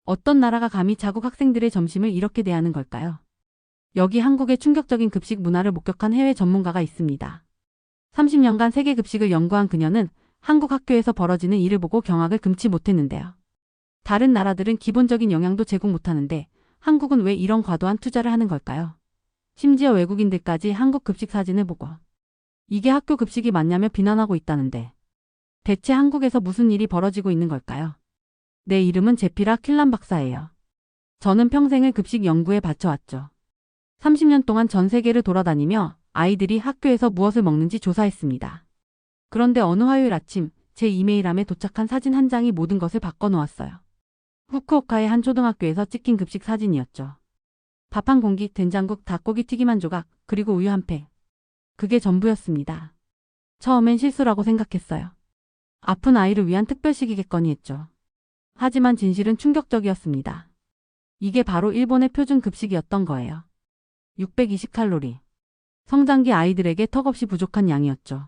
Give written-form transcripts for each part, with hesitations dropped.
어떤 나라가 감히 자국 학생들의 점심을 이렇게 대하는 걸까요? 여기 한국의 충격적인 급식 문화를 목격한 해외 전문가가 있습니다. 30년간 세계 급식을 연구한 그녀는 한국 학교에서 벌어지는 일을 보고 경악을 금치 못했는데요. 다른 나라들은 기본적인 영양도 제공 못하는데 한국은 왜 이런 과도한 투자를 하는 걸까요? 심지어 외국인들까지 한국 급식 사진을 보고 이게 학교 급식이 맞냐며 비난하고 있다는데 대체 한국에서 무슨 일이 벌어지고 있는 걸까요? 내 이름은 제피라 퀼란 박사예요. 저는 평생을 급식 연구에 바쳐왔죠. 30년 동안 전 세계를 돌아다니며 아이들이 학교에서 무엇을 먹는지 조사했습니다. 그런데 어느 화요일 아침 제 이메일함에 도착한 사진 한 장이 모든 것을 바꿔놓았어요. 후쿠오카의 한 초등학교에서 찍힌 급식 사진이었죠. 밥 한 공기, 된장국, 닭고기 튀김 한 조각, 그리고 우유 한 팩. 그게 전부였습니다. 처음엔 실수라고 생각했어요. 아픈 아이를 위한 특별식이겠거니 했죠. 하지만 진실은 충격적이었습니다. 이게 바로 일본의 표준 급식이었던 거예요. 620칼로리. 성장기 아이들에게 턱없이 부족한 양이었죠.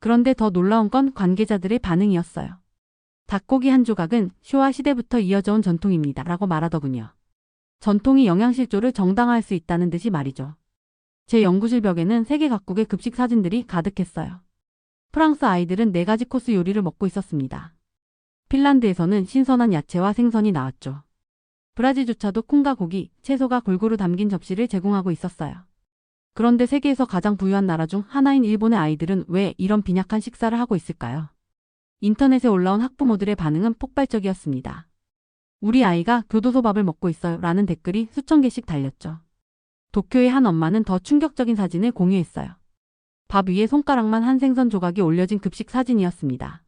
그런데 더 놀라운 건 관계자들의 반응이었어요. 닭고기 한 조각은 쇼와 시대부터 이어져 온 전통입니다. 라고 말하더군요. 전통이 영양실조를 정당화할 수 있다는 듯이 말이죠. 제 연구실 벽에는 세계 각국의 급식 사진들이 가득했어요. 프랑스 아이들은 4가지 코스 요리를 먹고 있었습니다. 핀란드에서는 신선한 야채와 생선이 나왔죠. 브라질조차도 콩과 고기, 채소가 골고루 담긴 접시를 제공하고 있었어요. 그런데 세계에서 가장 부유한 나라 중 하나인 일본의 아이들은 왜 이런 빈약한 식사를 하고 있을까요? 인터넷에 올라온 학부모들의 반응은 폭발적이었습니다. 우리 아이가 교도소 밥을 먹고 있어요 라는 댓글이 수천 개씩 달렸죠. 도쿄의 한 엄마는 더 충격적인 사진을 공유했어요. 밥 위에 손가락만 한 생선 조각이 올려진 급식 사진이었습니다.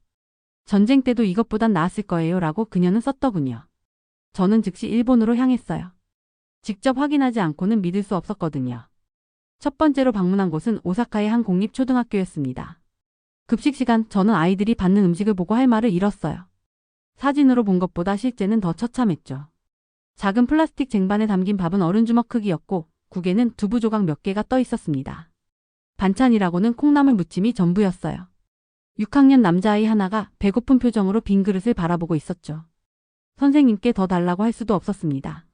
전쟁 때도 이것보단 나았을 거예요 라고 그녀는 썼더군요. 저는 즉시 일본으로 향했어요. 직접 확인하지 않고는 믿을 수 없었거든요. 첫 번째로 방문한 곳은 오사카의 한 공립초등학교였습니다. 급식 시간 저는 아이들이 받는 음식을 보고 할 말을 잃었어요. 사진으로 본 것보다 실제는 더 처참했죠. 작은 플라스틱 쟁반에 담긴 밥은 어른 주먹 크기였고 국에는 두부 조각 몇 개가 떠 있었습니다. 반찬이라고는 콩나물 무침이 전부였어요. 6학년 남자아이 하나가 배고픈 표정으로 빈 그릇을 바라보고 있었죠. 선생님께 더 달라고 할 수도 없었습니다.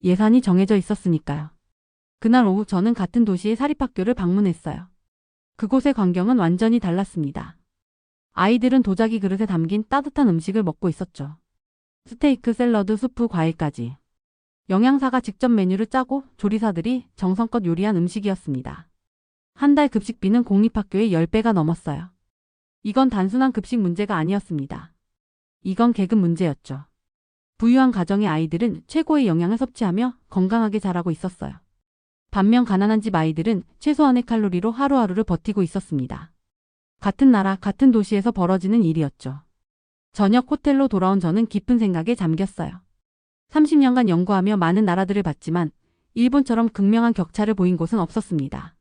예산이 정해져 있었으니까요. 그날 오후 저는 같은 도시의 사립학교를 방문했어요. 그곳의 광경은 완전히 달랐습니다. 아이들은 도자기 그릇에 담긴 따뜻한 음식을 먹고 있었죠. 스테이크, 샐러드, 수프, 과일까지. 영양사가 직접 메뉴를 짜고 조리사들이 정성껏 요리한 음식이었습니다. 한 달 급식비는 공립학교의 10배가 넘었어요. 이건 단순한 급식 문제가 아니었습니다. 이건 계급 문제였죠. 부유한 가정의 아이들은 최고의 영양을 섭취하며 건강하게 자라고 있었어요. 반면 가난한 집 아이들은 최소한의 칼로리로 하루하루를 버티고 있었습니다. 같은 나라, 같은 도시에서 벌어지는 일이었죠. 저녁 호텔로 돌아온 저는 깊은 생각에 잠겼어요. 30년간 연구하며 많은 나라들을 봤지만 일본처럼 극명한 격차를 보인 곳은 없었습니다.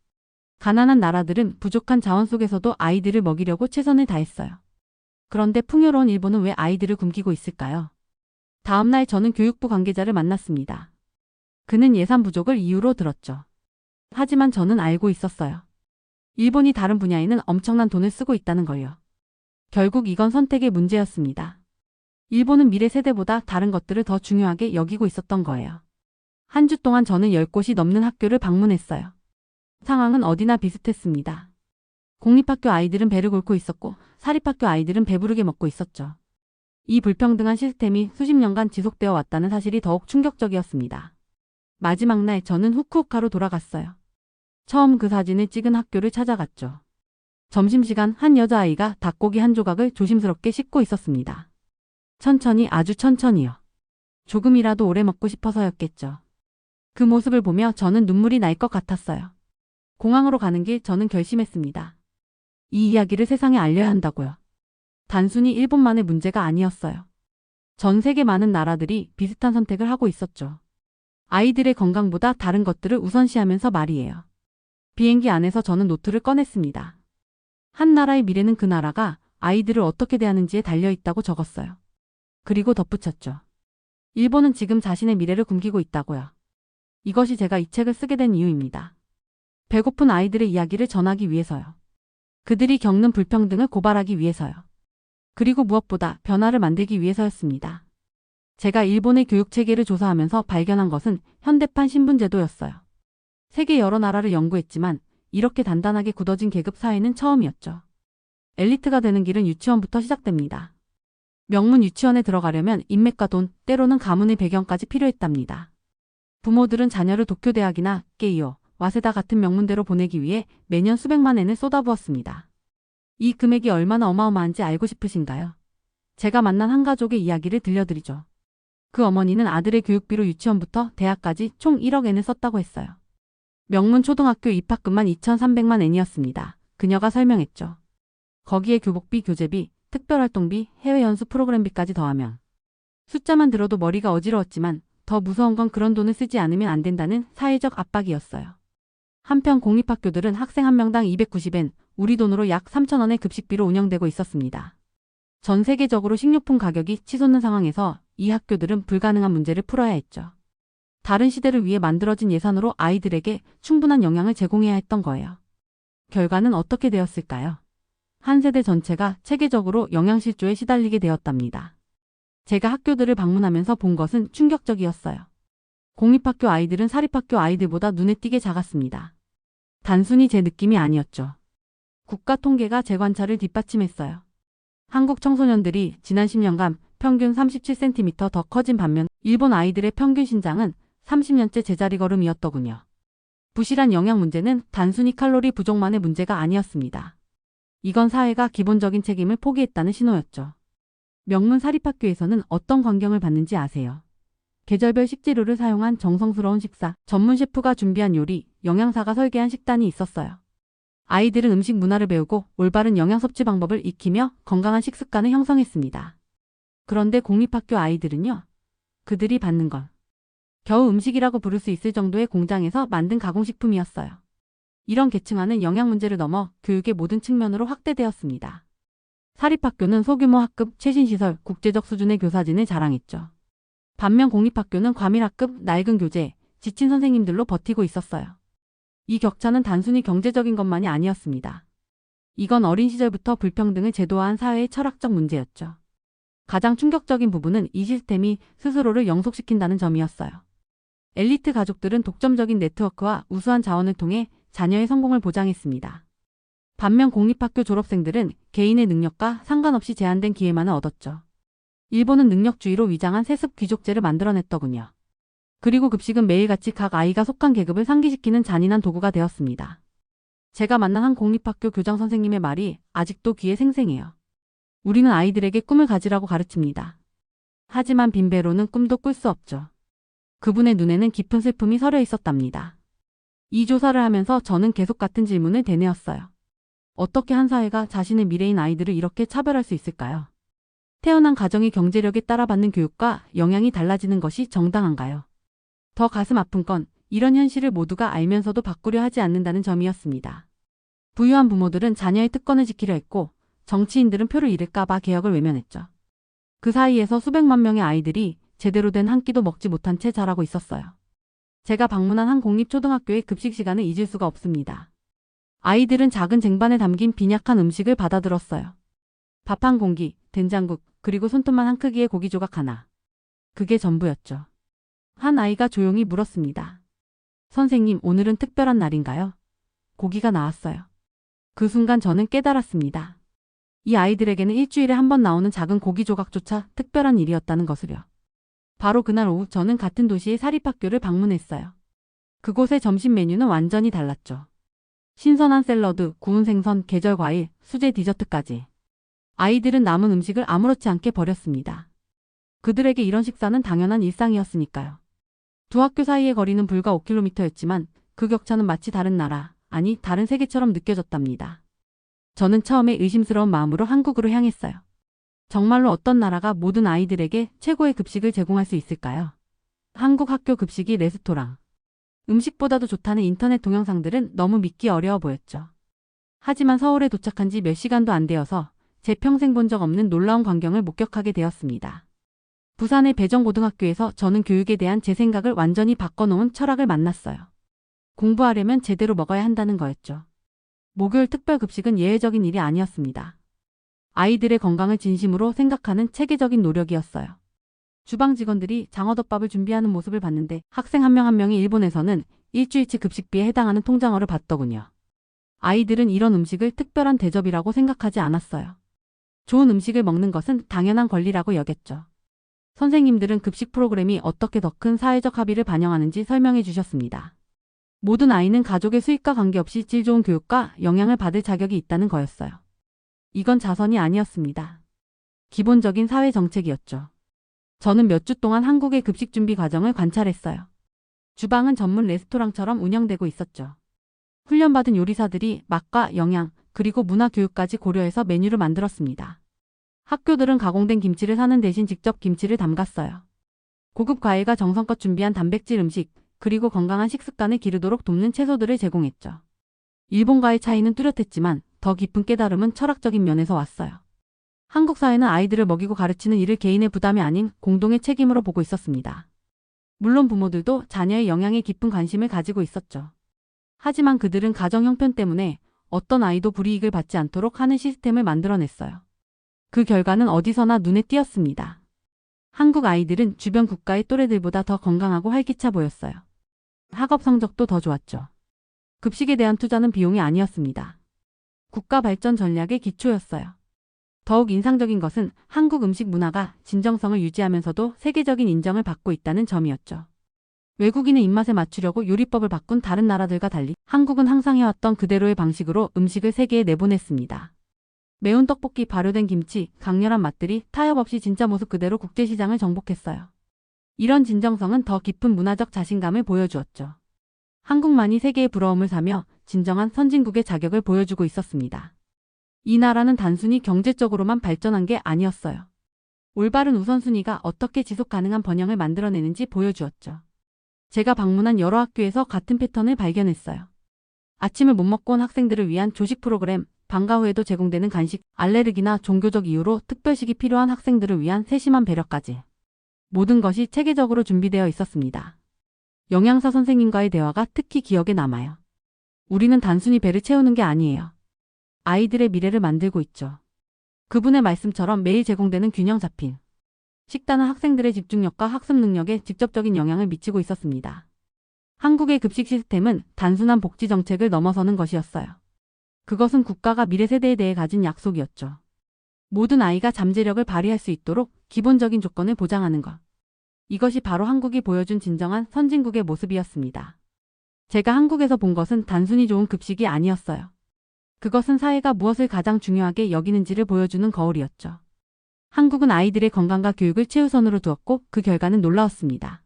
가난한 나라들은 부족한 자원 속에서도 아이들을 먹이려고 최선을 다했어요. 그런데 풍요로운 일본은 왜 아이들을 굶기고 있을까요? 다음 날 저는 교육부 관계자를 만났습니다. 그는 예산 부족을 이유로 들었죠. 하지만 저는 알고 있었어요. 일본이 다른 분야에는 엄청난 돈을 쓰고 있다는 걸요. 결국 이건 선택의 문제였습니다. 일본은 미래 세대보다 다른 것들을 더 중요하게 여기고 있었던 거예요. 한 주 동안 저는 10곳이 넘는 학교를 방문했어요. 상황은 어디나 비슷했습니다. 공립학교 아이들은 배를 곪고 있었고 사립학교 아이들은 배부르게 먹고 있었죠. 이 불평등한 시스템이 수십 년간 지속되어 왔다는 사실이 더욱 충격적이었습니다. 마지막 날 저는 후쿠오카로 돌아갔어요. 처음 그 사진을 찍은 학교를 찾아갔죠. 점심시간 한 여자아이가 닭고기 한 조각을 조심스럽게 씹고 있었습니다. 천천히, 아주 천천히요. 조금이라도 오래 먹고 싶어서였겠죠. 그 모습을 보며 저는 눈물이 날 것 같았어요. 공항으로 가는 길 저는 결심했습니다. 이 이야기를 세상에 알려야 한다고요. 단순히 일본만의 문제가 아니었어요. 전 세계 많은 나라들이 비슷한 선택을 하고 있었죠. 아이들의 건강보다 다른 것들을 우선시하면서 말이에요. 비행기 안에서 저는 노트를 꺼냈습니다. 한 나라의 미래는 그 나라가 아이들을 어떻게 대하는지에 달려있다고 적었어요. 그리고 덧붙였죠. 일본은 지금 자신의 미래를 굶기고 있다고요. 이것이 제가 이 책을 쓰게 된 이유입니다. 배고픈 아이들의 이야기를 전하기 위해서요. 그들이 겪는 불평등을 고발하기 위해서요. 그리고 무엇보다 변화를 만들기 위해서였습니다. 제가 일본의 교육 체계를 조사하면서 발견한 것은 현대판 신분제도였어요. 세계 여러 나라를 연구했지만 이렇게 단단하게 굳어진 계급 사회는 처음이었죠. 엘리트가 되는 길은 유치원부터 시작됩니다. 명문 유치원에 들어가려면 인맥과 돈, 때로는 가문의 배경까지 필요했답니다. 부모들은 자녀를 도쿄대학이나 게이오, 와세다 같은 명문대로 보내기 위해 매년 수백만 엔을 쏟아부었습니다. 이 금액이 얼마나 어마어마한지 알고 싶으신가요? 제가 만난 한 가족의 이야기를 들려드리죠. 그 어머니는 아들의 교육비로 유치원부터 대학까지 총 1억 엔을 썼다고 했어요. 명문 초등학교 입학금만 2,300만 엔이었습니다. 그녀가 설명했죠. 거기에 교복비, 교재비, 특별활동비, 해외 연수 프로그램비까지 더하면 숫자만 들어도 머리가 어지러웠지만 더 무서운 건 그런 돈을 쓰지 않으면 안 된다는 사회적 압박이었어요. 한편 공립학교들은 학생 한 명당 290엔, 우리 돈으로 약 3,000원의 급식비로 운영되고 있었습니다. 전 세계적으로 식료품 가격이 치솟는 상황에서 이 학교들은 불가능한 문제를 풀어야 했죠. 다른 시대를 위해 만들어진 예산으로 아이들에게 충분한 영양을 제공해야 했던 거예요. 결과는 어떻게 되었을까요? 한 세대 전체가 체계적으로 영양실조에 시달리게 되었답니다. 제가 학교들을 방문하면서 본 것은 충격적이었어요. 공립학교 아이들은 사립학교 아이들보다 눈에 띄게 작았습니다. 단순히 제 느낌이 아니었죠. 국가 통계가 제 관찰을 뒷받침했어요. 한국 청소년들이 지난 10년간 평균 37cm 더 커진 반면 일본 아이들의 평균 신장은 30년째 제자리 걸음이었더군요. 부실한 영양 문제는 단순히 칼로리 부족만의 문제가 아니었습니다. 이건 사회가 기본적인 책임을 포기했다는 신호였죠. 명문 사립학교에서는 어떤 광경을 받는지 아세요? 계절별 식재료를 사용한 정성스러운 식사, 전문 셰프가 준비한 요리, 영양사가 설계한 식단이 있었어요. 아이들은 음식 문화를 배우고 올바른 영양 섭취 방법을 익히며 건강한 식습관을 형성했습니다. 그런데 공립학교 아이들은요? 그들이 받는 건 겨우 음식이라고 부를 수 있을 정도의 공장에서 만든 가공식품이었어요. 이런 계층화는 영양 문제를 넘어 교육의 모든 측면으로 확대되었습니다. 사립학교는 소규모 학급, 최신 시설, 국제적 수준의 교사진을 자랑했죠. 반면 공립학교는 과밀학급, 낡은 교재, 지친 선생님들로 버티고 있었어요. 이 격차는 단순히 경제적인 것만이 아니었습니다. 이건 어린 시절부터 불평등을 제도화한 사회의 철학적 문제였죠. 가장 충격적인 부분은 이 시스템이 스스로를 영속시킨다는 점이었어요. 엘리트 가족들은 독점적인 네트워크와 우수한 자원을 통해 자녀의 성공을 보장했습니다. 반면 공립학교 졸업생들은 개인의 능력과 상관없이 제한된 기회만을 얻었죠. 일본은 능력주의로 위장한 세습 귀족제를 만들어냈더군요. 그리고 급식은 매일같이 각 아이가 속한 계급을 상기시키는 잔인한 도구가 되었습니다. 제가 만난 한 공립학교 교장 선생님의 말이 아직도 귀에 생생해요. 우리는 아이들에게 꿈을 가지라고 가르칩니다. 하지만 빈배로는 꿈도 꿀 수 없죠. 그분의 눈에는 깊은 슬픔이 서려 있었답니다. 이 조사를 하면서 저는 계속 같은 질문을 되뇌었어요. 어떻게 한 사회가 자신의 미래인 아이들을 이렇게 차별할 수 있을까요? 태어난 가정의 경제력에 따라 받는 교육과 영향이 달라지는 것이 정당한가요? 더 가슴 아픈 건 이런 현실을 모두가 알면서도 바꾸려 하지 않는다는 점이었습니다. 부유한 부모들은 자녀의 특권을 지키려 했고 정치인들은 표를 잃을까봐 개혁을 외면했죠. 그 사이에서 수백만 명의 아이들이 제대로 된 한 끼도 먹지 못한 채 자라고 있었어요. 제가 방문한 한 공립초등학교의 급식 시간을 잊을 수가 없습니다. 아이들은 작은 쟁반에 담긴 빈약한 음식을 받아들었어요. 밥 한 공기, 된장국, 그리고 손톱만 한 크기의 고기 조각 하나. 그게 전부였죠. 한 아이가 조용히 물었습니다. 선생님, 오늘은 특별한 날인가요? 고기가 나왔어요. 그 순간 저는 깨달았습니다. 이 아이들에게는 일주일에 한 번 나오는 작은 고기 조각조차 특별한 일이었다는 것을요. 바로 그날 오후 저는 같은 도시의 사립학교를 방문했어요. 그곳의 점심 메뉴는 완전히 달랐죠. 신선한 샐러드, 구운 생선, 계절 과일, 수제 디저트까지. 아이들은 남은 음식을 아무렇지 않게 버렸습니다. 그들에게 이런 식사는 당연한 일상이었으니까요. 두 학교 사이의 거리는 불과 5km였지만 그 격차는 마치 다른 나라, 아니 다른 세계처럼 느껴졌답니다. 저는 처음에 의심스러운 마음으로 한국으로 향했어요. 정말로 어떤 나라가 모든 아이들에게 최고의 급식을 제공할 수 있을까요? 한국 학교 급식이 레스토랑. 음식보다도 좋다는 인터넷 동영상들은 너무 믿기 어려워 보였죠. 하지만 서울에 도착한 지 몇 시간도 안 되어서 제 평생 본 적 없는 놀라운 광경을 목격하게 되었습니다. 부산의 배정고등학교에서 저는 교육에 대한 제 생각을 완전히 바꿔놓은 철학을 만났어요. 공부하려면 제대로 먹어야 한다는 거였죠. 목요일 특별급식은 예외적인 일이 아니었습니다. 아이들의 건강을 진심으로 생각하는 체계적인 노력이었어요. 주방 직원들이 장어덮밥을 준비하는 모습을 봤는데 학생 한 명 한 명이 일본에서는 일주일치 급식비에 해당하는 통장어를 받더군요. 아이들은 이런 음식을 특별한 대접이라고 생각하지 않았어요. 좋은 음식을 먹는 것은 당연한 권리라고 여겼죠. 선생님들은 급식 프로그램이 어떻게 더 큰 사회적 합의를 반영하는지 설명해 주셨습니다. 모든 아이는 가족의 수입과 관계없이 질 좋은 교육과 영향을 받을 자격이 있다는 거였어요. 이건 자선이 아니었습니다. 기본적인 사회 정책이었죠. 저는 몇 주 동안 한국의 급식 준비 과정을 관찰했어요. 주방은 전문 레스토랑처럼 운영되고 있었죠. 훈련받은 요리사들이 맛과 영양, 그리고 문화 교육까지 고려해서 메뉴를 만들었습니다. 학교들은 가공된 김치를 사는 대신 직접 김치를 담갔어요. 고급 과일과 정성껏 준비한 단백질 음식, 그리고 건강한 식습관을 기르도록 돕는 채소들을 제공했죠. 일본과의 차이는 뚜렷했지만 더 깊은 깨달음은 철학적인 면에서 왔어요. 한국 사회는 아이들을 먹이고 가르치는 일을 개인의 부담이 아닌 공동의 책임으로 보고 있었습니다. 물론 부모들도 자녀의 영양에 깊은 관심을 가지고 있었죠. 하지만 그들은 가정 형편 때문에 어떤 아이도 불이익을 받지 않도록 하는 시스템을 만들어냈어요. 그 결과는 어디서나 눈에 띄었습니다. 한국 아이들은 주변 국가의 또래들보다 더 건강하고 활기차 보였어요. 학업 성적도 더 좋았죠. 급식에 대한 투자는 비용이 아니었습니다. 국가 발전 전략의 기초였어요. 더욱 인상적인 것은 한국 음식 문화가 진정성을 유지하면서도 세계적인 인정을 받고 있다는 점이었죠. 외국인의 입맛에 맞추려고 요리법을 바꾼 다른 나라들과 달리 한국은 항상 해왔던 그대로의 방식으로 음식을 세계에 내보냈습니다. 매운 떡볶이, 발효된 김치, 강렬한 맛들이 타협 없이 진짜 모습 그대로 국제시장을 정복했어요. 이런 진정성은 더 깊은 문화적 자신감을 보여주었죠. 한국만이 세계의 부러움을 사며 진정한 선진국의 자격을 보여주고 있었습니다. 이 나라는 단순히 경제적으로만 발전한 게 아니었어요. 올바른 우선순위가 어떻게 지속 가능한 번영을 만들어내는지 보여주었죠. 제가 방문한 여러 학교에서 같은 패턴을 발견했어요. 아침을 못 먹고 온 학생들을 위한 조식 프로그램, 방과 후에도 제공되는 간식, 알레르기나 종교적 이유로 특별식이 필요한 학생들을 위한 세심한 배려까지. 모든 것이 체계적으로 준비되어 있었습니다. 영양사 선생님과의 대화가 특히 기억에 남아요. 우리는 단순히 배를 채우는 게 아니에요. 아이들의 미래를 만들고 있죠. 그분의 말씀처럼 매일 제공되는 균형 잡힌 식단은 학생들의 집중력과 학습 능력에 직접적인 영향을 미치고 있었습니다. 한국의 급식 시스템은 단순한 복지 정책을 넘어서는 것이었어요. 그것은 국가가 미래 세대에 대해 가진 약속이었죠. 모든 아이가 잠재력을 발휘할 수 있도록 기본적인 조건을 보장하는 것. 이것이 바로 한국이 보여준 진정한 선진국의 모습이었습니다. 제가 한국에서 본 것은 단순히 좋은 급식이 아니었어요. 그것은 사회가 무엇을 가장 중요하게 여기는지를 보여주는 거울이었죠. 한국은 아이들의 건강과 교육을 최우선으로 두었고 그 결과는 놀라웠습니다.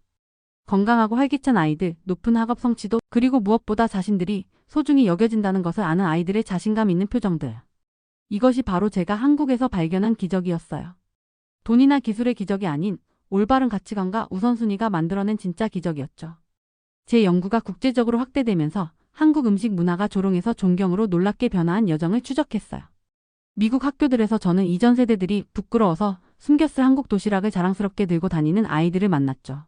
건강하고 활기찬 아이들, 높은 학업 성취도, 그리고 무엇보다 자신들이 소중히 여겨진다는 것을 아는 아이들의 자신감 있는 표정들. 이것이 바로 제가 한국에서 발견한 기적이었어요. 돈이나 기술의 기적이 아닌 올바른 가치관과 우선순위가 만들어낸 진짜 기적이었죠. 제 연구가 국제적으로 확대되면서 한국 음식 문화가 조롱에서 존경으로 놀랍게 변화한 여정을 추적했어요. 미국 학교들에서 저는 이전 세대들이 부끄러워서 숨겼을 한국 도시락을 자랑스럽게 들고 다니는 아이들을 만났죠.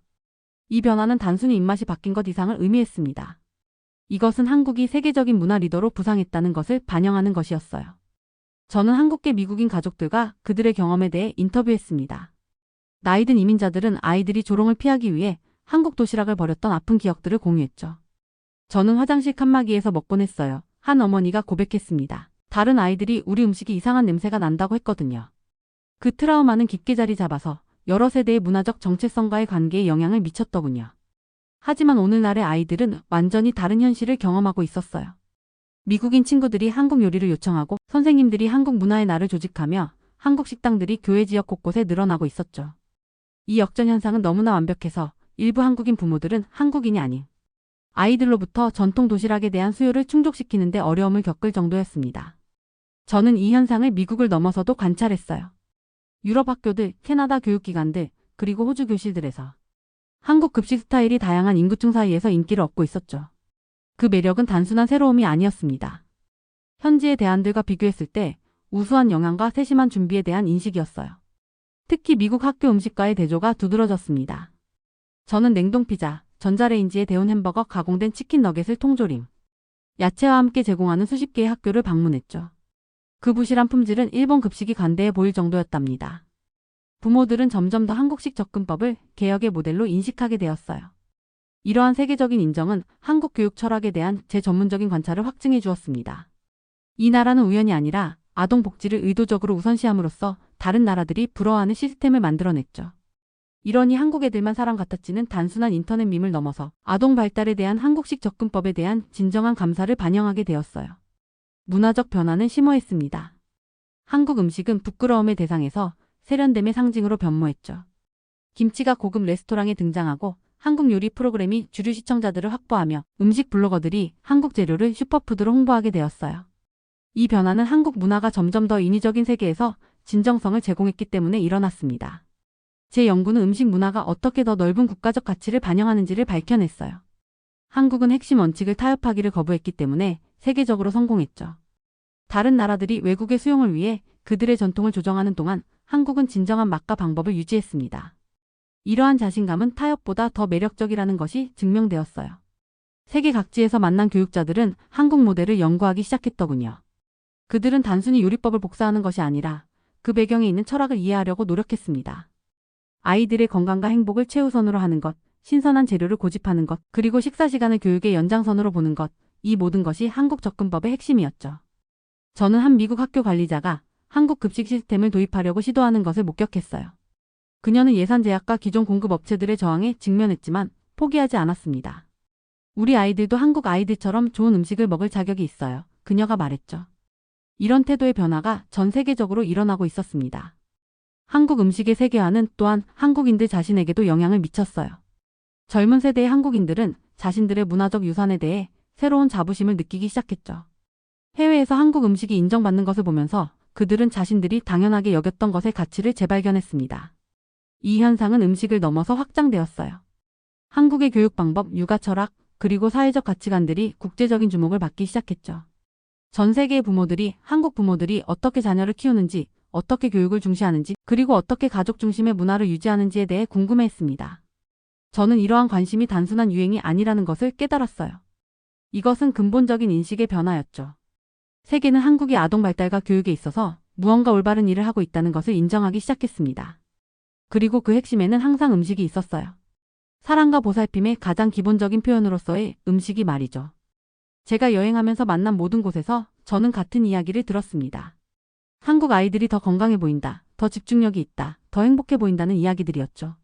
이 변화는 단순히 입맛이 바뀐 것 이상을 의미했습니다. 이것은 한국이 세계적인 문화 리더로 부상했다는 것을 반영하는 것이었어요. 저는 한국계 미국인 가족들과 그들의 경험에 대해 인터뷰했습니다. 나이든 이민자들은 아이들이 조롱을 피하기 위해 한국 도시락을 버렸던 아픈 기억들을 공유했죠. 저는 화장실 칸막이에서 먹곤 했어요. 한 어머니가 고백했습니다. 다른 아이들이 우리 음식이 이상한 냄새가 난다고 했거든요. 그 트라우마는 깊게 자리 잡아서 여러 세대의 문화적 정체성과의 관계에 영향을 미쳤더군요. 하지만 오늘날의 아이들은 완전히 다른 현실을 경험하고 있었어요. 미국인 친구들이 한국 요리를 요청하고 선생님들이 한국 문화의 날을 조직하며 한국 식당들이 교회 지역 곳곳에 늘어나고 있었죠. 이 역전 현상은 너무나 완벽해서 일부 한국인 부모들은 한국인이 아닌 아이들로부터 전통 도시락에 대한 수요를 충족시키는데 어려움을 겪을 정도였습니다. 저는 이 현상을 미국을 넘어서도 관찰했어요. 유럽 학교들, 캐나다 교육기관들, 그리고 호주 교실들에서 한국 급식 스타일이 다양한 인구층 사이에서 인기를 얻고 있었죠. 그 매력은 단순한 새로움이 아니었습니다. 현지의 대안들과 비교했을 때 우수한 영양과 세심한 준비에 대한 인식이었어요. 특히 미국 학교 음식과의 대조가 두드러졌습니다. 저는 냉동 피자, 전자레인지에 데운 햄버거, 가공된 치킨 너겟을 통조림, 야채와 함께 제공하는 수십 개의 학교를 방문했죠. 그 부실한 품질은 일본 급식이 관대해 보일 정도였답니다. 부모들은 점점 더 한국식 접근법을 개혁의 모델로 인식하게 되었어요. 이러한 세계적인 인정은 한국 교육 철학에 대한 제 전문적인 관찰을 확증해 주었습니다. 이 나라는 우연이 아니라 아동 복지를 의도적으로 우선시함으로써 다른 나라들이 부러워하는 시스템을 만들어냈죠. 이러니 한국 애들만 사람 같았지는 단순한 인터넷 밈을 넘어서 아동 발달에 대한 한국식 접근법에 대한 진정한 감사를 반영하게 되었어요. 문화적 변화는 심오했습니다. 한국 음식은 부끄러움의 대상에서 세련됨의 상징으로 변모했죠. 김치가 고급 레스토랑에 등장하고 한국 요리 프로그램이 주류 시청자들을 확보하며 음식 블로거들이 한국 재료를 슈퍼푸드로 홍보하게 되었어요. 이 변화는 한국 문화가 점점 더 인위적인 세계에서 진정성을 제공했기 때문에 일어났습니다. 제 연구는 음식 문화가 어떻게 더 넓은 국가적 가치를 반영하는지를 밝혀냈어요. 한국은 핵심 원칙을 타협하기를 거부했기 때문에 세계적으로 성공했죠. 다른 나라들이 외국의 수용을 위해 그들의 전통을 조정하는 동안 한국은 진정한 맛과 방법을 유지했습니다. 이러한 자신감은 타협보다 더 매력적이라는 것이 증명되었어요. 세계 각지에서 만난 교육자들은 한국 모델을 연구하기 시작했더군요. 그들은 단순히 요리법을 복사하는 것이 아니라 그 배경에 있는 철학을 이해하려고 노력했습니다. 아이들의 건강과 행복을 최우선으로 하는 것, 신선한 재료를 고집하는 것, 그리고 식사 시간을 교육의 연장선으로 보는 것, 이 모든 것이 한국 접근법의 핵심이었죠. 저는 한 미국 학교 관리자가 한국 급식 시스템을 도입하려고 시도하는 것을 목격했어요. 그녀는 예산 제약과 기존 공급 업체들의 저항에 직면했지만 포기하지 않았습니다. 우리 아이들도 한국 아이들처럼 좋은 음식을 먹을 자격이 있어요. 그녀가 말했죠. 이런 태도의 변화가 전 세계적으로 일어나고 있었습니다. 한국 음식의 세계화는 또한 한국인들 자신에게도 영향을 미쳤어요. 젊은 세대의 한국인들은 자신들의 문화적 유산에 대해 새로운 자부심을 느끼기 시작했죠. 해외에서 한국 음식이 인정받는 것을 보면서 그들은 자신들이 당연하게 여겼던 것의 가치를 재발견했습니다. 이 현상은 음식을 넘어서 확장되었어요. 한국의 교육 방법, 육아 철학, 그리고 사회적 가치관들이 국제적인 주목을 받기 시작했죠. 전 세계의 부모들이 한국 부모들이 어떻게 자녀를 키우는지, 어떻게 교육을 중시하는지, 그리고 어떻게 가족 중심의 문화를 유지하는지에 대해 궁금해했습니다. 저는 이러한 관심이 단순한 유행이 아니라는 것을 깨달았어요. 이것은 근본적인 인식의 변화였죠. 세계는 한국의 아동 발달과 교육에 있어서 무언가 올바른 일을 하고 있다는 것을 인정하기 시작했습니다. 그리고 그 핵심에는 항상 음식이 있었어요. 사랑과 보살핌의 가장 기본적인 표현으로서의 음식이 말이죠. 제가 여행하면서 만난 모든 곳에서 저는 같은 이야기를 들었습니다. 한국 아이들이 더 건강해 보인다, 더 집중력이 있다, 더 행복해 보인다는 이야기들이었죠.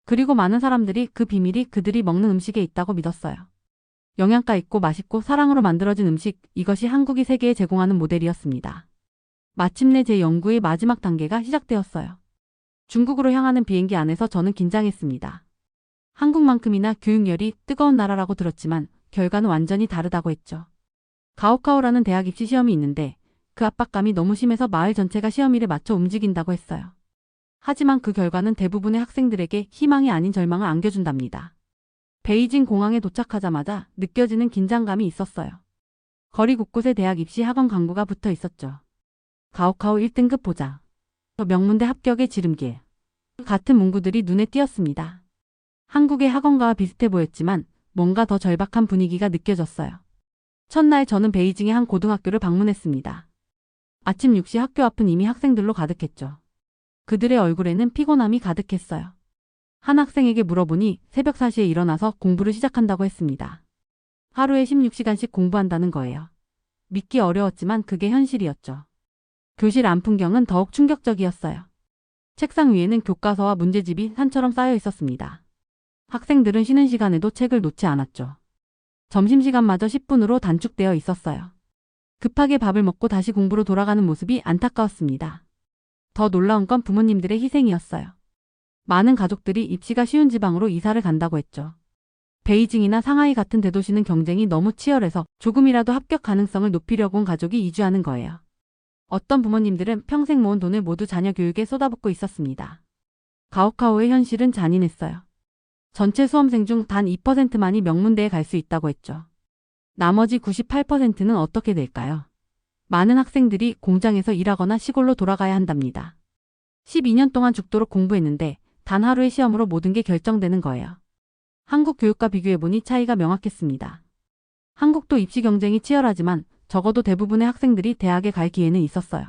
그리고 많은 사람들이 그 비밀이 그들이 먹는 음식에 있다고 믿었어요. 영양가 있고 맛있고 사랑으로 만들어진 음식, 이것이 한국이 세계에 제공하는 모델이었습니다. 마침내 제 연구의 마지막 단계가 시작되었어요. 중국으로 향하는 비행기 안에서 저는 긴장했습니다. 한국만큼이나 교육열이 뜨거운 나라라고 들었지만 결과는 완전히 다르다고 했죠. 가오카오라는 대학 입시 시험이 있는데 그 압박감이 너무 심해서 마을 전체가 시험일에 맞춰 움직인다고 했어요. 하지만 그 결과는 대부분의 학생들에게 희망이 아닌 절망을 안겨준답니다. 베이징 공항에 도착하자마자 느껴지는 긴장감이 있었어요. 거리 곳곳에 대학 입시 학원 광고가 붙어 있었죠. 가오카오 1등급 보장. 명문대 합격의 지름길. 같은 문구들이 눈에 띄었습니다. 한국의 학원가와 비슷해 보였지만 뭔가 더 절박한 분위기가 느껴졌어요. 첫날 저는 베이징의 한 고등학교를 방문했습니다. 아침 6시 학교 앞은 이미 학생들로 가득했죠. 그들의 얼굴에는 피곤함이 가득했어요. 한 학생에게 물어보니 새벽 4시에 일어나서 공부를 시작한다고 했습니다. 하루에 16시간씩 공부한다는 거예요. 믿기 어려웠지만 그게 현실이었죠. 교실 안 풍경은 더욱 충격적이었어요. 책상 위에는 교과서와 문제집이 산처럼 쌓여 있었습니다. 학생들은 쉬는 시간에도 책을 놓지 않았죠. 점심시간마저 10분으로 단축되어 있었어요. 급하게 밥을 먹고 다시 공부로 돌아가는 모습이 안타까웠습니다. 더 놀라운 건 부모님들의 희생이었어요. 많은 가족들이 입시가 쉬운 지방으로 이사를 간다고 했죠. 베이징이나 상하이 같은 대도시는 경쟁이 너무 치열해서 조금이라도 합격 가능성을 높이려고 온 가족이 이주하는 거예요. 어떤 부모님들은 평생 모은 돈을 모두 자녀 교육에 쏟아붓고 있었습니다. 가오카오의 현실은 잔인했어요. 전체 수험생 중 단 2%만이 명문대에 갈 수 있다고 했죠. 나머지 98%는 어떻게 될까요? 많은 학생들이 공장에서 일하거나 시골로 돌아가야 한답니다. 12년 동안 죽도록 공부했는데 단 하루의 시험으로 모든 게 결정되는 거예요. 한국 교육과 비교해보니 차이가 명확했습니다. 한국도 입시 경쟁이 치열하지만 적어도 대부분의 학생들이 대학에 갈 기회는 있었어요.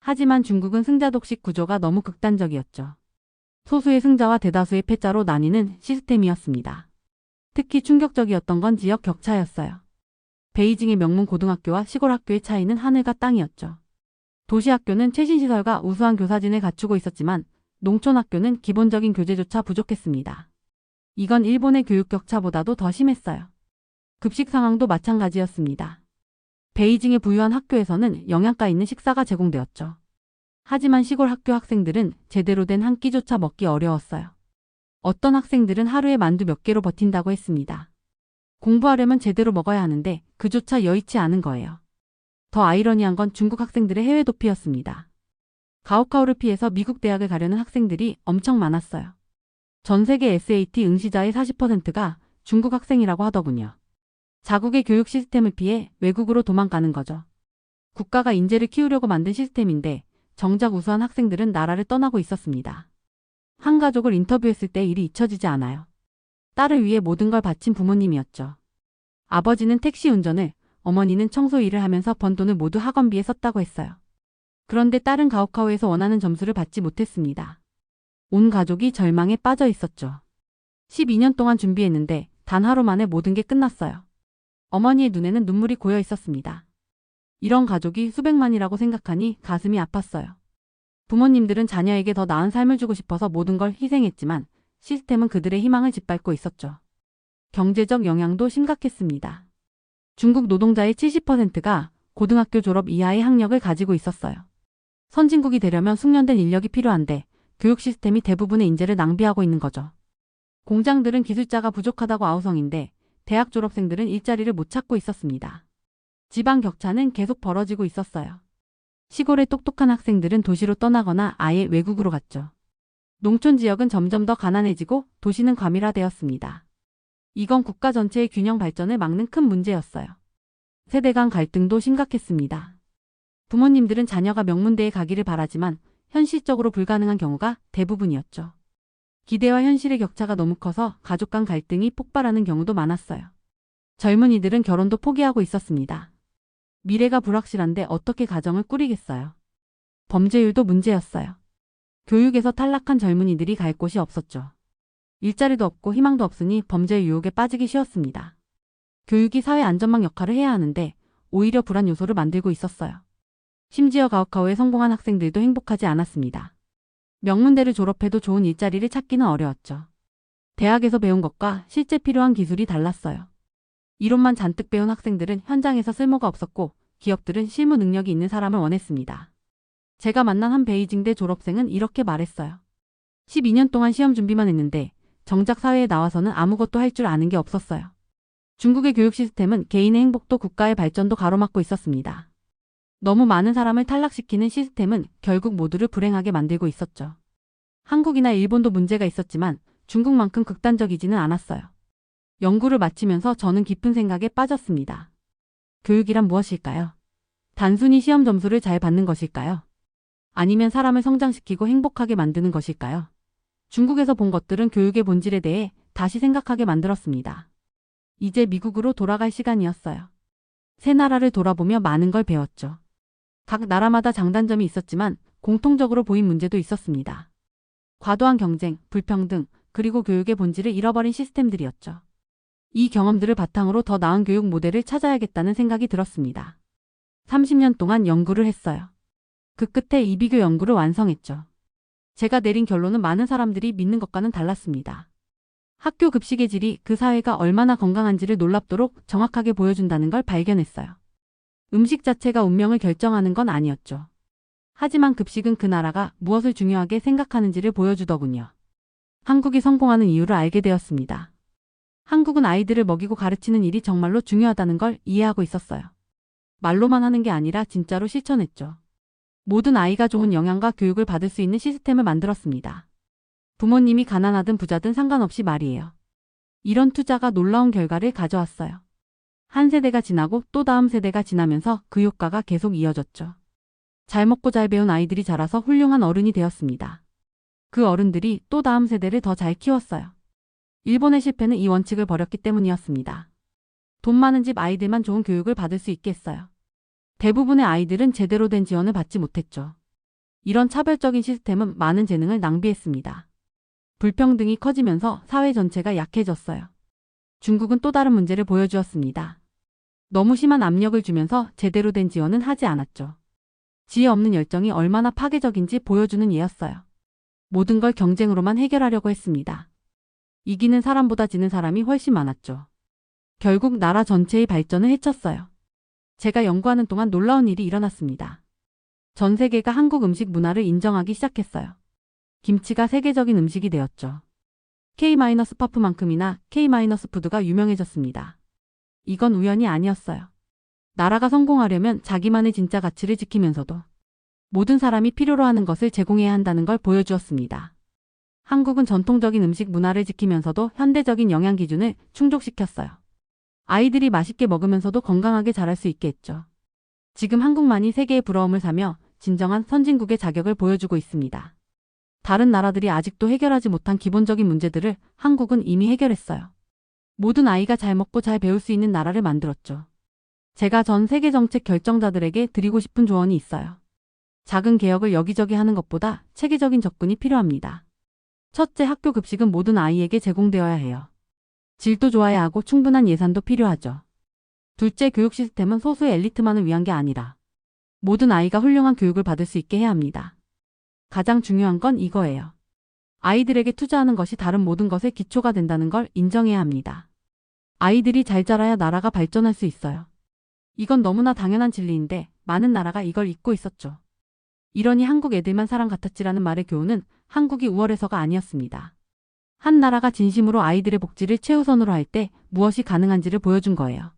하지만 중국은 승자 독식 구조가 너무 극단적이었죠. 소수의 승자와 대다수의 패자로 나뉘는 시스템이었습니다. 특히 충격적이었던 건 지역 격차였어요. 베이징의 명문 고등학교와 시골 학교의 차이는 하늘과 땅이었죠. 도시 학교는 최신 시설과 우수한 교사진을 갖추고 있었지만 농촌 학교는 기본적인 교재조차 부족했습니다. 이건 일본의 교육 격차보다도 더 심했어요. 급식 상황도 마찬가지였습니다. 베이징의 부유한 학교에서는 영양가 있는 식사가 제공되었죠. 하지만 시골 학교 학생들은 제대로 된 한 끼조차 먹기 어려웠어요. 어떤 학생들은 하루에 만두 몇 개로 버틴다고 했습니다. 공부하려면 제대로 먹어야 하는데 그조차 여의치 않은 거예요. 더 아이러니한 건 중국 학생들의 해외 도피였습니다. 가오카오를 피해서 미국 대학을 가려는 학생들이 엄청 많았어요. 전 세계 SAT 응시자의 40%가 중국 학생이라고 하더군요. 자국의 교육 시스템을 피해 외국으로 도망가는 거죠. 국가가 인재를 키우려고 만든 시스템인데 정작 우수한 학생들은 나라를 떠나고 있었습니다. 한 가족을 인터뷰했을 때 일이 잊혀지지 않아요. 딸을 위해 모든 걸 바친 부모님이었죠. 아버지는 택시 운전을, 어머니는 청소 일을 하면서 번 돈을 모두 학원비에 썼다고 했어요. 그런데 딸은 가오카오에서 원하는 점수를 받지 못했습니다. 온 가족이 절망에 빠져 있었죠. 12년 동안 준비했는데 단 하루 만에 모든 게 끝났어요. 어머니의 눈에는 눈물이 고여 있었습니다. 이런 가족이 수백만이라고 생각하니 가슴이 아팠어요. 부모님들은 자녀에게 더 나은 삶을 주고 싶어서 모든 걸 희생했지만 시스템은 그들의 희망을 짓밟고 있었죠. 경제적 영향도 심각했습니다. 중국 노동자의 70%가 고등학교 졸업 이하의 학력을 가지고 있었어요. 선진국이 되려면 숙련된 인력이 필요한데 교육 시스템이 대부분의 인재를 낭비하고 있는 거죠. 공장들은 기술자가 부족하다고 아우성인데 대학 졸업생들은 일자리를 못 찾고 있었습니다. 지방 격차는 계속 벌어지고 있었어요. 시골의 똑똑한 학생들은 도시로 떠나거나 아예 외국으로 갔죠. 농촌 지역은 점점 더 가난해지고 도시는 과밀화되었습니다. 이건 국가 전체의 균형 발전을 막는 큰 문제였어요. 세대 간 갈등도 심각했습니다. 부모님들은 자녀가 명문대에 가기를 바라지만 현실적으로 불가능한 경우가 대부분이었죠. 기대와 현실의 격차가 너무 커서 가족 간 갈등이 폭발하는 경우도 많았어요. 젊은이들은 결혼도 포기하고 있었습니다. 미래가 불확실한데 어떻게 가정을 꾸리겠어요. 범죄율도 문제였어요. 교육에서 탈락한 젊은이들이 갈 곳이 없었죠. 일자리도 없고 희망도 없으니 범죄의 유혹에 빠지기 쉬웠습니다. 교육이 사회 안전망 역할을 해야 하는데 오히려 불안 요소를 만들고 있었어요. 심지어 가오카오에 성공한 학생들도 행복하지 않았습니다. 명문대를 졸업해도 좋은 일자리를 찾기는 어려웠죠. 대학에서 배운 것과 실제 필요한 기술이 달랐어요. 이론만 잔뜩 배운 학생들은 현장에서 쓸모가 없었고 기업들은 실무 능력이 있는 사람을 원했습니다. 제가 만난 한 베이징대 졸업생은 이렇게 말했어요. 12년 동안 시험 준비만 했는데 정작 사회에 나와서는 아무것도 할 줄 아는 게 없었어요. 중국의 교육 시스템은 개인의 행복도 국가의 발전도 가로막고 있었습니다. 너무 많은 사람을 탈락시키는 시스템은 결국 모두를 불행하게 만들고 있었죠. 한국이나 일본도 문제가 있었지만 중국만큼 극단적이지는 않았어요. 연구를 마치면서 저는 깊은 생각에 빠졌습니다. 교육이란 무엇일까요? 단순히 시험 점수를 잘 받는 것일까요? 아니면 사람을 성장시키고 행복하게 만드는 것일까요? 중국에서 본 것들은 교육의 본질에 대해 다시 생각하게 만들었습니다. 이제 미국으로 돌아갈 시간이었어요. 새 나라를 돌아보며 많은 걸 배웠죠. 각 나라마다 장단점이 있었지만 공통적으로 보인 문제도 있었습니다. 과도한 경쟁, 불평등, 그리고 교육의 본질을 잃어버린 시스템들이었죠. 이 경험들을 바탕으로 더 나은 교육 모델을 찾아야겠다는 생각이 들었습니다. 30년 동안 연구를 했어요. 그 끝에 이비교 연구를 완성했죠. 제가 내린 결론은 많은 사람들이 믿는 것과는 달랐습니다. 학교 급식의 질이 그 사회가 얼마나 건강한지를 놀랍도록 정확하게 보여준다는 걸 발견했어요. 음식 자체가 운명을 결정하는 건 아니었죠. 하지만 급식은 그 나라가 무엇을 중요하게 생각하는지를 보여주더군요. 한국이 성공하는 이유를 알게 되었습니다. 한국은 아이들을 먹이고 가르치는 일이 정말로 중요하다는 걸 이해하고 있었어요. 말로만 하는 게 아니라 진짜로 실천했죠. 모든 아이가 좋은 영양과 교육을 받을 수 있는 시스템을 만들었습니다. 부모님이 가난하든 부자든 상관없이 말이에요. 이런 투자가 놀라운 결과를 가져왔어요. 한 세대가 지나고 또 다음 세대가 지나면서 그 효과가 계속 이어졌죠. 잘 먹고 잘 배운 아이들이 자라서 훌륭한 어른이 되었습니다. 그 어른들이 또 다음 세대를 더 잘 키웠어요. 일본의 실패는 이 원칙을 버렸기 때문이었습니다. 돈 많은 집 아이들만 좋은 교육을 받을 수 있게 했어요. 대부분의 아이들은 제대로 된 지원을 받지 못했죠. 이런 차별적인 시스템은 많은 재능을 낭비했습니다. 불평등이 커지면서 사회 전체가 약해졌어요. 중국은 또 다른 문제를 보여주었습니다. 너무 심한 압력을 주면서 제대로 된 지원은 하지 않았죠. 지혜 없는 열정이 얼마나 파괴적인지 보여주는 예였어요. 모든 걸 경쟁으로만 해결하려고 했습니다. 이기는 사람보다 지는 사람이 훨씬 많았죠. 결국 나라 전체의 발전을 해쳤어요. 제가 연구하는 동안 놀라운 일이 일어났습니다. 전 세계가 한국 음식 문화를 인정하기 시작했어요. 김치가 세계적인 음식이 되었죠. K-파프만큼이나 K-푸드가 유명해졌습니다. 이건 우연이 아니었어요. 나라가 성공하려면 자기만의 진짜 가치를 지키면서도 모든 사람이 필요로 하는 것을 제공해야 한다는 걸 보여주었습니다. 한국은 전통적인 음식 문화를 지키면서도 현대적인 영양 기준을 충족시켰어요. 아이들이 맛있게 먹으면서도 건강하게 자랄 수 있게 했죠. 지금 한국만이 세계의 부러움을 사며 진정한 선진국의 자격을 보여주고 있습니다. 다른 나라들이 아직도 해결하지 못한 기본적인 문제들을 한국은 이미 해결했어요. 모든 아이가 잘 먹고 잘 배울 수 있는 나라를 만들었죠. 제가 전 세계 정책 결정자들에게 드리고 싶은 조언이 있어요. 작은 개혁을 여기저기 하는 것보다 체계적인 접근이 필요합니다. 첫째, 학교 급식은 모든 아이에게 제공되어야 해요. 질도 좋아야 하고 충분한 예산도 필요하죠. 둘째, 교육 시스템은 소수의 엘리트만을 위한 게 아니라 모든 아이가 훌륭한 교육을 받을 수 있게 해야 합니다. 가장 중요한 건 이거예요. 아이들에게 투자하는 것이 다른 모든 것의 기초가 된다는 걸 인정해야 합니다. 아이들이 잘 자라야 나라가 발전할 수 있어요. 이건 너무나 당연한 진리인데 많은 나라가 이걸 잊고 있었죠. 이러니 한국 애들만 사람 같았지라는 말의 교훈은 한국이 우월해서가 아니었습니다. 한 나라가 진심으로 아이들의 복지를 최우선으로 할 때 무엇이 가능한지를 보여준 거예요.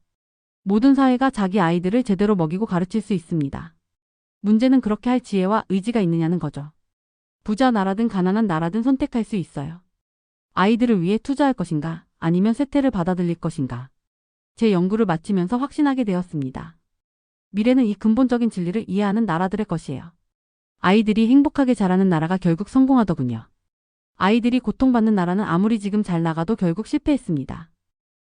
모든 사회가 자기 아이들을 제대로 먹이고 가르칠 수 있습니다. 문제는 그렇게 할 지혜와 의지가 있느냐는 거죠. 부자 나라든 가난한 나라든 선택할 수 있어요. 아이들을 위해 투자할 것인가 아니면 쇠퇴를 받아들일 것인가. 제 연구를 마치면서 확신하게 되었습니다. 미래는 이 근본적인 진리를 이해하는 나라들의 것이에요. 아이들이 행복하게 자라는 나라가 결국 성공하더군요. 아이들이 고통받는 나라는 아무리 지금 잘 나가도 결국 실패했습니다.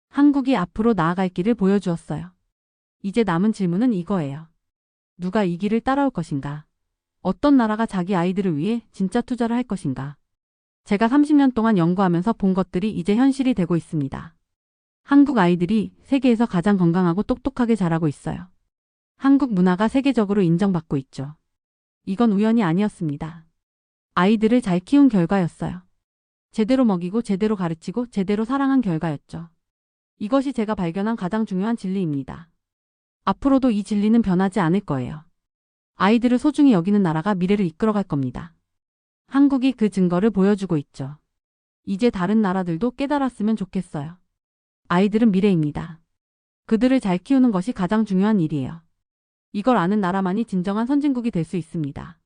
한국이 앞으로 나아갈 길을 보여주었어요. 이제 남은 질문은 이거예요. 누가 이 길을 따라올 것인가? 어떤 나라가 자기 아이들을 위해 진짜 투자를 할 것인가? 제가 30년 동안 연구하면서 본 것들이 이제 현실이 되고 있습니다. 한국 아이들이 세계에서 가장 건강하고 똑똑하게 자라고 있어요. 한국 문화가 세계적으로 인정받고 있죠. 이건 우연이 아니었습니다. 아이들을 잘 키운 결과였어요. 제대로 먹이고 제대로 가르치고 제대로 사랑한 결과였죠. 이것이 제가 발견한 가장 중요한 진리입니다. 앞으로도 이 진리는 변하지 않을 거예요. 아이들을 소중히 여기는 나라가 미래를 이끌어갈 겁니다. 한국이 그 증거를 보여주고 있죠. 이제 다른 나라들도 깨달았으면 좋겠어요. 아이들은 미래입니다. 그들을 잘 키우는 것이 가장 중요한 일이에요. 이걸 아는 나라만이 진정한 선진국이 될 수 있습니다.